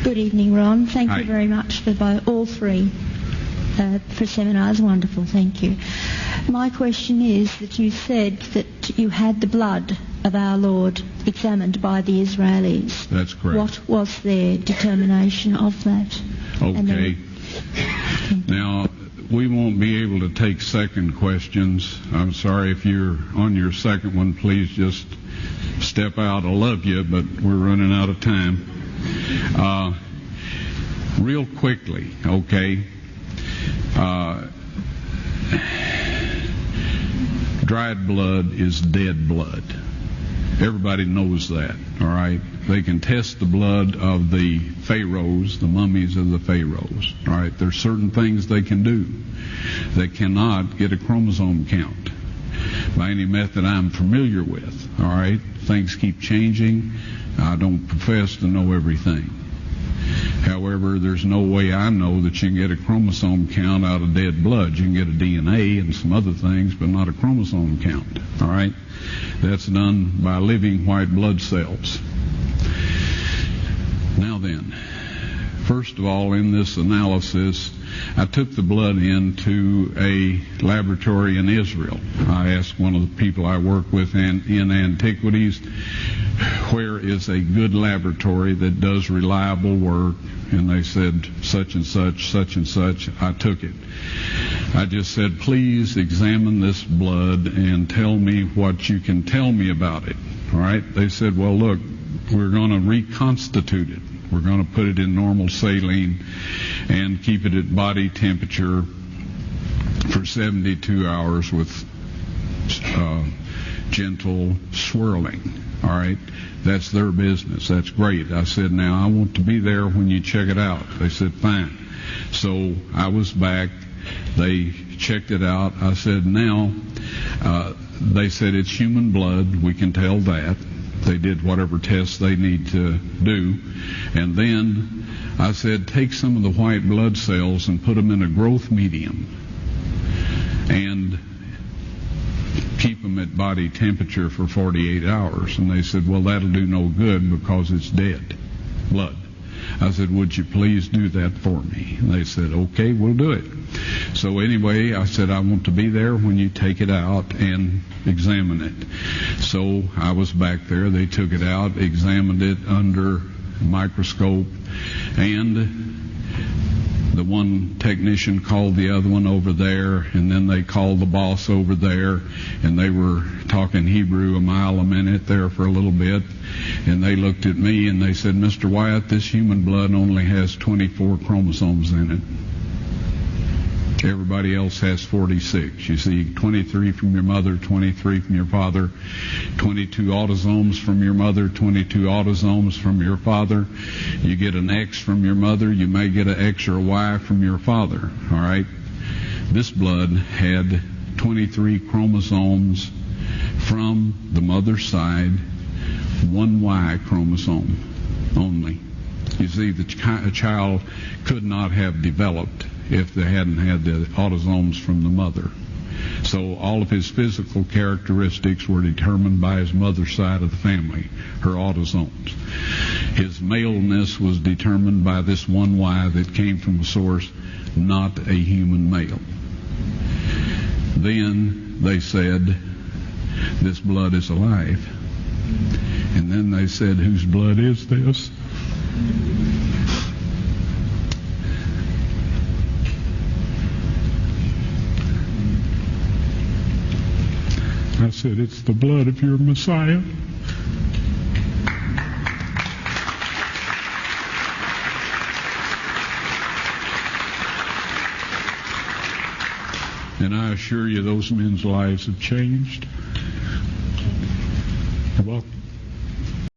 Good evening, Ron. Thank Hi. you very much for all three for seminars. Wonderful, thank you. My question is that you said that you had the blood of our Lord examined by the Israelis. That's correct. What was their determination of that? Okay. Now, we won't be able to take second questions. I'm sorry if you're on your second one. Please just step out. I love you, but we're running out of time. Real quickly, okay. Dried blood is dead blood. Everybody knows that, all right? They can test the blood of the pharaohs, the mummies of the pharaohs, all right? There's certain things they can do. They cannot get a chromosome count by any method I'm familiar with, all right? Things keep changing. I don't profess to know everything. However, there's no way I know that you can get a chromosome count out of dead blood. You can get a DNA and some other things, but not a chromosome count, all right? That's done by living white blood cells. Now then, first of all, in this analysis, I took the blood into a laboratory in Israel. I asked one of the people I work with in antiquities, where is a good laboratory that does reliable work? And they said, such and such, such and such. I took it. I just said, please examine this blood and tell me what you can tell me about it. All right? They said, well, look, we're going to reconstitute it. We're going to put it in normal saline and keep it at body temperature for 72 hours with gentle swirling. All right? That's their business. That's great. I said, now I want to be there when you check it out. They said, fine. So I was back. They checked it out. I said, now, they said it's human blood. We can tell that. They did whatever tests they need to do. And then I said, take some of the white blood cells and put them in a growth medium and keep them at body temperature for 48 hours. And they said, well, that'll do no good because it's dead blood. I said, would you please do that for me? And they said, okay, we'll do it. So anyway, I said, I want to be there when you take it out and examine it. So I was back there. They took it out, examined it under a microscope, and the one technician called the other one over there, and then they called the boss over there, and they were talking Hebrew a mile a minute there for a little bit, and they looked at me and they said, Mr. Wyatt, this human blood only has 24 chromosomes in it. Everybody else has 46. You see, 23 from your mother, 23 from your father, 22 autosomes from your mother, 22 autosomes from your father. You get an X from your mother, you may get an X or a Y from your father, all right? This blood had 23 chromosomes from the mother's side, one Y chromosome only. You see, a child could not have developed if they hadn't had the autosomes from the mother. So all of his physical characteristics were determined by his mother's side of the family, her autosomes. His maleness was determined by this one Y that came from a source, not a human male. Then they said, this blood is alive. And then they said, whose blood is this? I said, it's the blood of your Messiah. And I assure you, those men's lives have changed. Well,